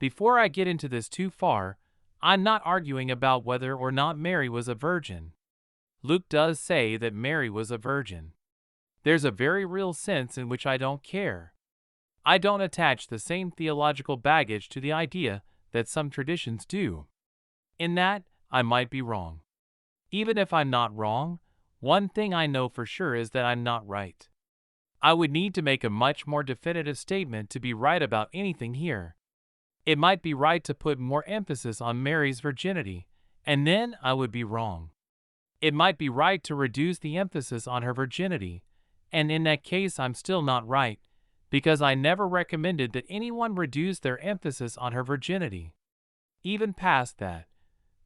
Before I get into this too far, I'm not arguing about whether or not Mary was a virgin. Luke does say that Mary was a virgin. There's a very real sense in which I don't care. I don't attach the same theological baggage to the idea that some traditions do. In that, I might be wrong. Even if I'm not wrong, one thing I know for sure is that I'm not right. I would need to make a much more definitive statement to be right about anything here. It might be right to put more emphasis on Mary's virginity, and then I would be wrong. It might be right to reduce the emphasis on her virginity, and in that case I'm still not right, because I never recommended that anyone reduce their emphasis on her virginity. Even past that,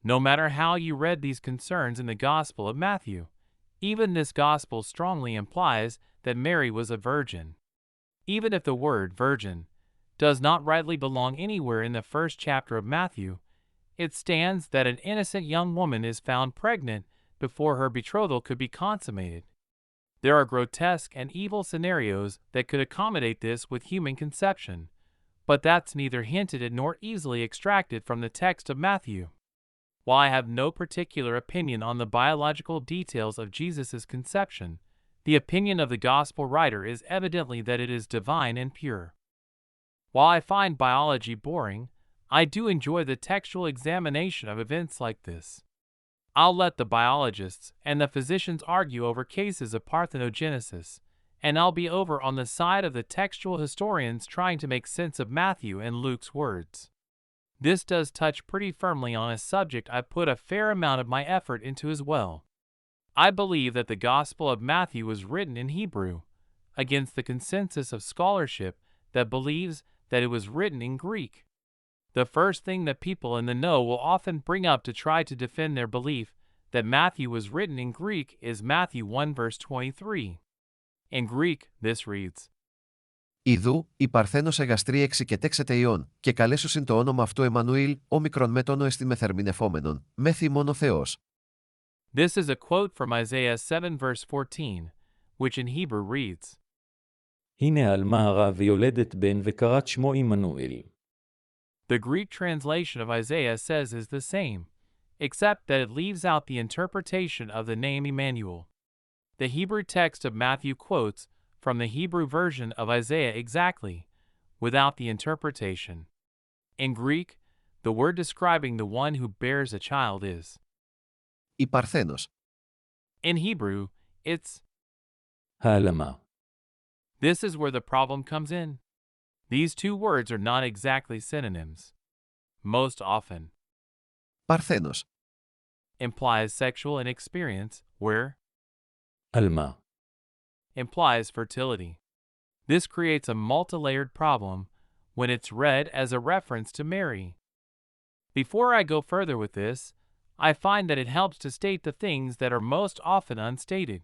no matter how you read these concerns in the Gospel of Matthew, even this Gospel strongly implies that Mary was a virgin. Even if the word virgin does not rightly belong anywhere in the first chapter of Matthew, it stands that an innocent young woman is found pregnant before her betrothal could be consummated. There are grotesque and evil scenarios that could accommodate this with human conception, but that's neither hinted at nor easily extracted from the text of Matthew. While I have no particular opinion on the biological details of Jesus' conception, the opinion of the Gospel writer is evidently that it is divine and pure. While I find biology boring, I do enjoy the textual examination of events like this. I'll let the biologists and the physicians argue over cases of parthenogenesis, and I'll be over on the side of the textual historians trying to make sense of Matthew and Luke's words. This does touch pretty firmly on a subject I've put a fair amount of my effort into as well. I believe that the Gospel of Matthew was written in Hebrew, against the consensus of scholarship that believes that it was written in Greek. The first thing that people in the know will often bring up to try to defend their belief that Matthew was written in Greek is Matthew 1 verse 23. In Greek, this reads, Ιδού, η παρθένος εγαστρή εξικετέξεται ιών, και καλέσουσιν το όνομα αυτού Εμμανουήλ, όμικρον μέτονο εστί μεθερμινευόμενον, μέθη μόνο Θεός. This is a quote from Isaiah 7 verse 14, which in Hebrew reads, הנה עלמה הרע ויולדת בן וקראת שמו עמנואל. The Greek translation of Isaiah says is the same, except that it leaves out the interpretation of the name Emmanuel. The Hebrew text of Matthew quotes from the Hebrew version of Isaiah exactly, without the interpretation. In Greek, the word describing the one who bears a child is Η παρθένος. In Hebrew, it's העלמה. This is where the problem comes in. These two words are not exactly synonyms. Most often, Παρθένος. implies sexual inexperience, where עלמה. implies fertility. This creates a multi-layered problem when it's read as a reference to Mary. Before I go further with this, I find that it helps to state the things that are most often unstated.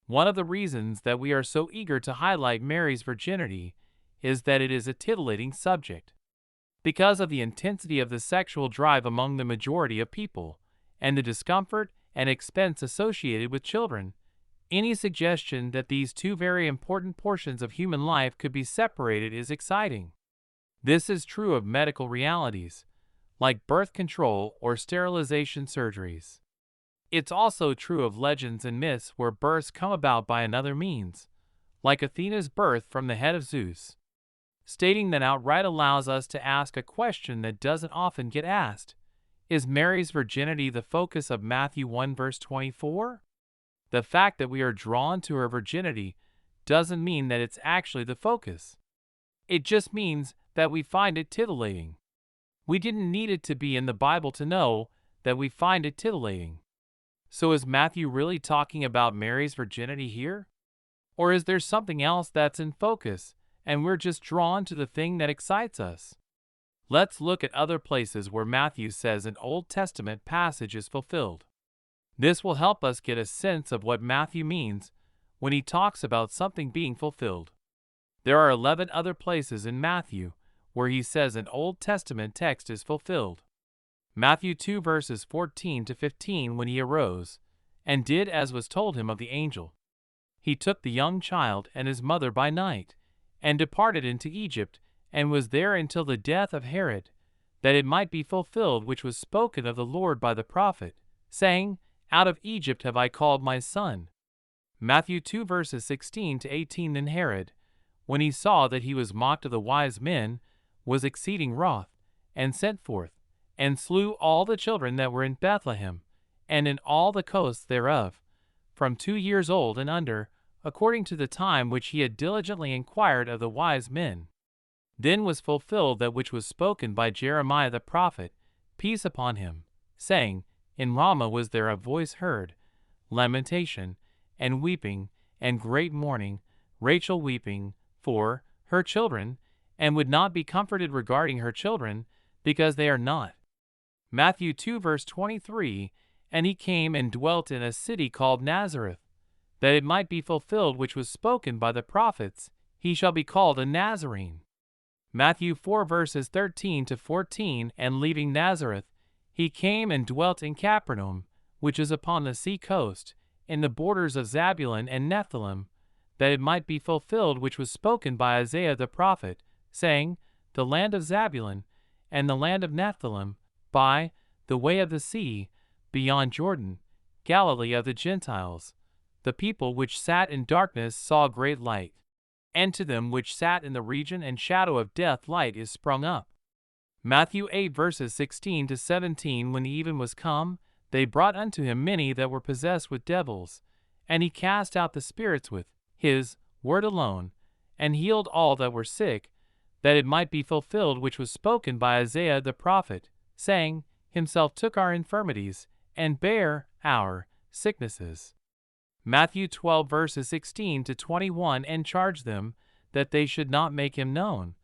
One of the reasons that we are so eager to highlight Mary's virginity is that it is a titillating subject. Because of the intensity of the sexual drive among the majority of people, and the discomfort and expense associated with children, any suggestion that these two very important portions of human life could be separated is exciting. This is true of medical realities, like birth control or sterilization surgeries. It's also true of legends and myths where births come about by another means, like Athena's birth from the head of Zeus. Stating that outright allows us to ask a question that doesn't often get asked. Is Mary's virginity the focus of Matthew 1 verse 24? The fact that we are drawn to her virginity doesn't mean that it's actually the focus. It just means that we find it titillating. We didn't need it to be in the Bible to know that we find it titillating. So is Matthew really talking about Mary's virginity here? Or is there something else that's in focus, and we're just drawn to the thing that excites us? Let's look at other places where Matthew says an Old Testament passage is fulfilled. This will help us get a sense of what Matthew means when he talks about something being fulfilled. There are 11 other places in Matthew where he says an Old Testament text is fulfilled. Matthew 2 verses 14 to 15, when he arose, and did as was told him of the angel. He took the young child and his mother by night, and departed into Egypt, and was there until the death of Herod, that it might be fulfilled which was spoken of the Lord by the prophet, saying, Out of Egypt have I called my son. Matthew 2 verses 16 to 18. Then Herod, when he saw that he was mocked of the wise men, was exceeding wroth, and sent forth, and slew all the children that were in Bethlehem, and in all the coasts thereof, from 2 years old and under, according to the time which he had diligently inquired of the wise men. Then was fulfilled that which was spoken by Jeremiah the prophet, peace upon him, saying, In Ramah was there a voice heard, lamentation, and weeping, and great mourning, Rachel weeping for her children, and would not be comforted regarding her children, because they are not. Matthew 2 verse 23. And he came and dwelt in a city called Nazareth, that it might be fulfilled which was spoken by the prophets, he shall be called a Nazarene. Matthew 4 verses 13 to 14. And leaving Nazareth, he came and dwelt in Capernaum, which is upon the sea coast, in the borders of Zabulon and Nephthalim, that it might be fulfilled which was spoken by Isaiah the prophet, saying, The land of Zabulon, and the land of Nephthalim, by the way of the sea, beyond Jordan, Galilee of the Gentiles. The people which sat in darkness saw great light. And to them which sat in the region and shadow of death light is sprung up. Matthew 8 verses 16 to 17. When the even was come, they brought unto him many that were possessed with devils, and he cast out the spirits with his word alone, and healed all that were sick, that it might be fulfilled which was spoken by Isaiah the prophet, saying, Himself took our infirmities, and bare our sicknesses. Matthew 12 verses 16 to 21. And charged them that they should not make him known,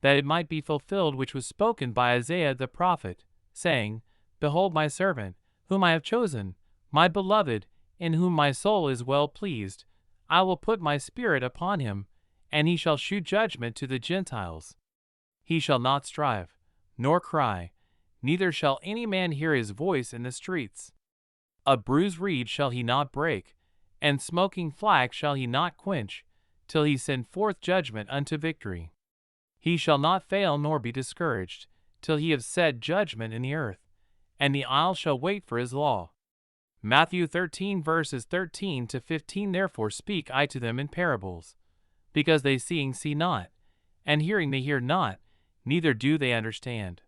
that it might be fulfilled which was spoken by Isaiah the prophet, saying, Behold my servant, whom I have chosen, my beloved, in whom my soul is well pleased. I will put my spirit upon him, and he shall shew judgment to the Gentiles. He shall not strive, nor cry, neither shall any man hear his voice in the streets. A bruised reed shall he not break, and smoking flax shall he not quench, till he send forth judgment unto victory. He shall not fail nor be discouraged, till he have set judgment in the earth, and the isles shall wait for his law. Matthew 13 verses 13 to 15. Therefore speak I to them in parables, because they seeing see not, and hearing they hear not, neither do they understand.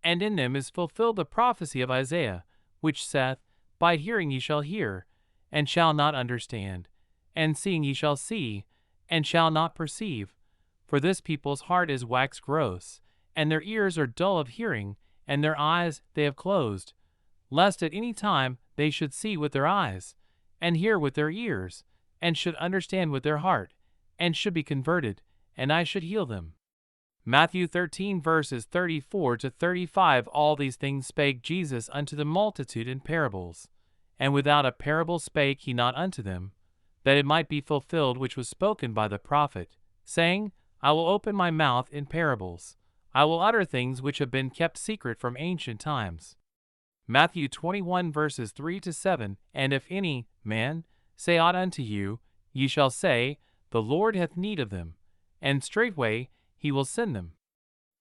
And in them is fulfilled the prophecy of Isaiah, which saith, By hearing ye shall hear, and shall not understand, and seeing ye shall see, and shall not perceive. For this people's heart is waxed gross, and their ears are dull of hearing, and their eyes they have closed, lest at any time they should see with their eyes, and hear with their ears, and should understand with their heart, and should be converted, and I should heal them. Matthew 13 verses 34 to 35. All these things spake Jesus unto the multitude in parables, and without a parable spake he not unto them, that it might be fulfilled which was spoken by the prophet, saying, I will open my mouth in parables, I will utter things which have been kept secret from ancient times. Matthew 21 verses 3 to 7. And if any man say aught unto you, ye shall say, The Lord hath need of them, and straightway he will send them.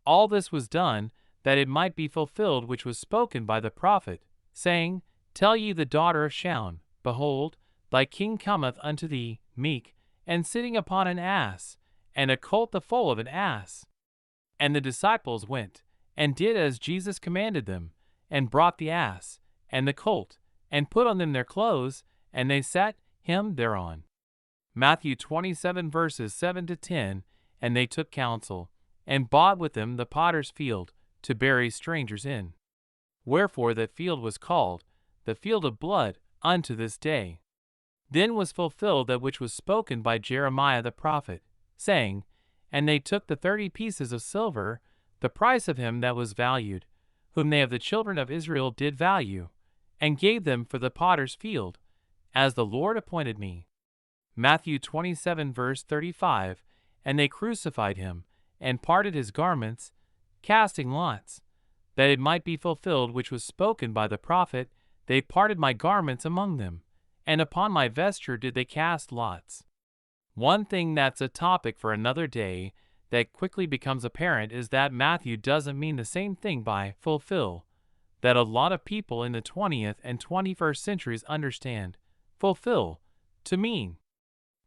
All this was done, that it might be fulfilled which was spoken by the prophet, saying, Tell ye the daughter of Shaun, Behold, thy king cometh unto thee, meek, and sitting upon an ass, and a colt the foal of an ass. And the disciples went, and did as Jesus commanded them, and brought the ass, and the colt, and put on them their clothes, and they sat him thereon. Matthew 27 verses 7 to 10. And they took counsel, and bought with them the potter's field, to bury strangers in. Wherefore that field was called, the field of blood, unto this day. Then was fulfilled that which was spoken by Jeremiah the prophet, saying, And they took the 30 pieces of silver, the price of him that was valued, whom they of the children of Israel did value, and gave them for the potter's field, as the Lord appointed me. Matthew 27 verse 35. And they crucified him, and parted his garments, casting lots, that it might be fulfilled which was spoken by the prophet, They parted my garments among them, and upon my vesture did they cast lots. One thing that's a topic for another day, that quickly becomes apparent is that Matthew doesn't mean the same thing by fulfill that a lot of people in the 20th and 21st centuries understand fulfill to mean.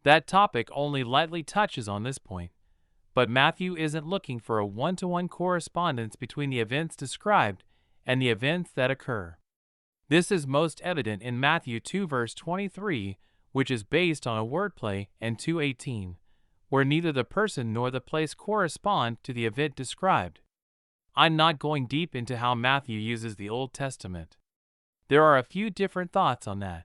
That topic only lightly touches on this point, but Matthew isn't looking for a one-to-one correspondence between the events described and the events that occur. This is most evident in Matthew 2 verse 23, which is based on a wordplay, and 2:18, where neither the person nor the place correspond to the event described. I'm not going deep into how Matthew uses the Old Testament. There are a few different thoughts on that,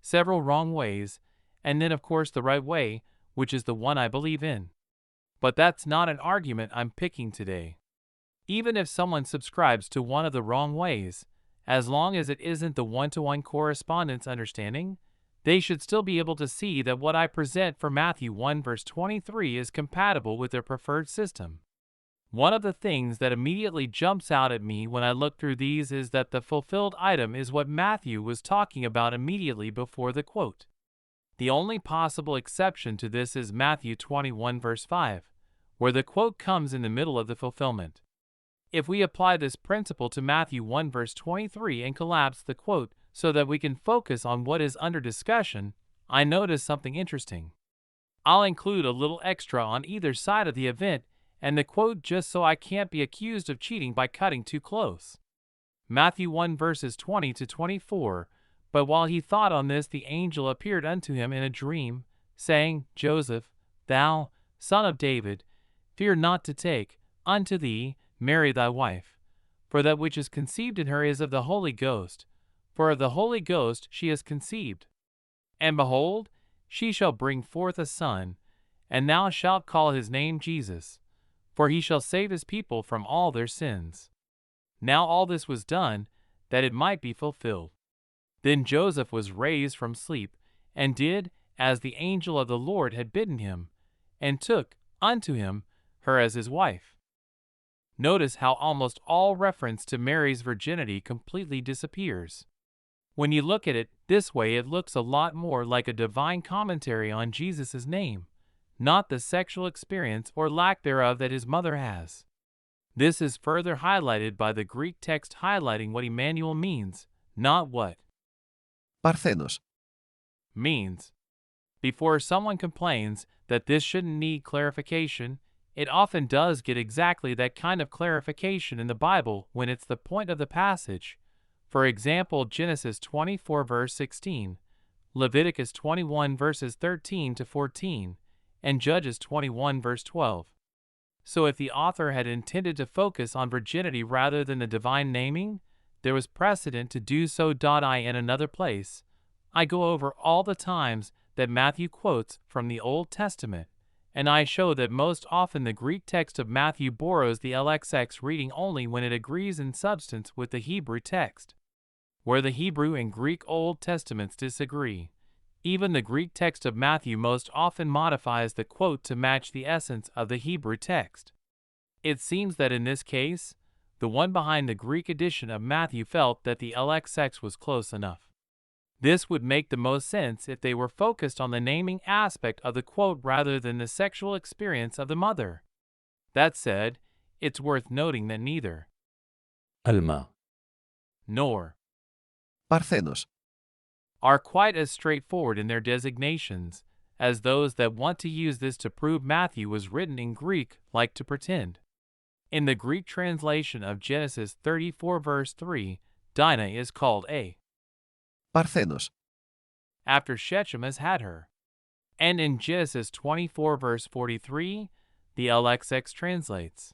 several wrong ways, and then of course the right way, which is the one I believe in. But that's not an argument I'm picking today. Even if someone subscribes to one of the wrong ways, as long as it isn't the one-to-one correspondence understanding, they should still be able to see that what I present for Matthew 1 verse 23 is compatible with their preferred system. One of the things that immediately jumps out at me when I look through these is that the fulfilled item is what Matthew was talking about immediately before the quote. The only possible exception to this is Matthew 21 verse 5, where the quote comes in the middle of the fulfillment. If we apply this principle to Matthew 1 verse 23 and collapse the quote so that we can focus on what is under discussion, I notice something interesting. I'll include a little extra on either side of the event and the quote just so I can't be accused of cheating by cutting too close. Matthew 1 verses 20 to 24, but while he thought on this, the angel appeared unto him in a dream, saying, Joseph, thou, son of David, fear not to take unto thee Mary thy wife, for that which is conceived in her is of the Holy Ghost, for of the Holy Ghost she is conceived. And behold, she shall bring forth a son, and thou shalt call his name Jesus, for he shall save his people from all their sins. Now all this was done, that it might be fulfilled. Then Joseph was raised from sleep, and did as the angel of the Lord had bidden him, and took unto him her as his wife. Notice how almost all reference to Mary's virginity completely disappears. When you look at it this way, it looks a lot more like a divine commentary on Jesus' name, not the sexual experience or lack thereof that his mother has. This is further highlighted by the Greek text highlighting what Emmanuel means, not what Παρθένος. means. Before someone complains that this shouldn't need clarification, it often does get exactly that kind of clarification in the Bible when it's the point of the passage. For example, Genesis 24 verse 16, Leviticus 21 verses 13 to 14, and Judges 21 verse 12. So if the author had intended to focus on virginity rather than the divine naming, there was precedent to do so. I in another place, I go over all the times that Matthew quotes from the Old Testament, and I show that most often the Greek text of Matthew borrows the LXX reading only when it agrees in substance with the Hebrew text. Where the Hebrew and Greek Old Testaments disagree, even the Greek text of Matthew most often modifies the quote to match the essence of the Hebrew text. It seems that in this case, the one behind the Greek edition of Matthew felt that the LXX was close enough. This would make the most sense if they were focused on the naming aspect of the quote rather than the sexual experience of the mother. That said, it's worth noting that neither Alma. nor Παρθένος. are quite as straightforward in their designations as those that want to use this to prove Matthew was written in Greek like to pretend. In the Greek translation of Genesis 34 verse 3, Dinah is called a Παρθένος. after Shechem has had her. And in Genesis 24 verse 43, the LXX translates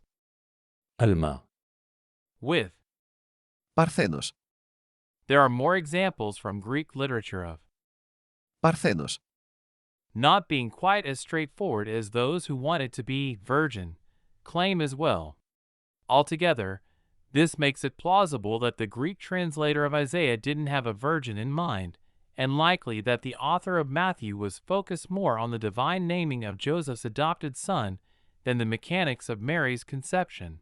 Alma. with. Παρθένος. There are more examples from Greek literature of Παρθένος. not being quite as straightforward as those who want it to be virgin claim as well. Altogether, this makes it plausible that the Greek translator of Isaiah didn't have a virgin in mind, and likely that the author of Matthew was focused more on the divine naming of Joseph's adopted son than the mechanics of Mary's conception.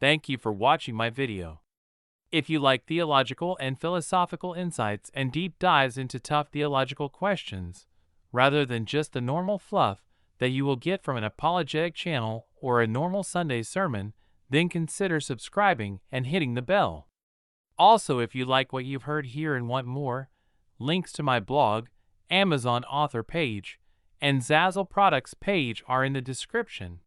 Thank you for watching my video. If you like theological and philosophical insights and deep dives into tough theological questions, rather than just the normal fluff that you will get from an apologetic channel or a normal Sunday sermon, then consider subscribing and hitting the bell. Also, if you like what you've heard here and want more, links to my blog, Amazon author page, and Zazzle products page are in the description.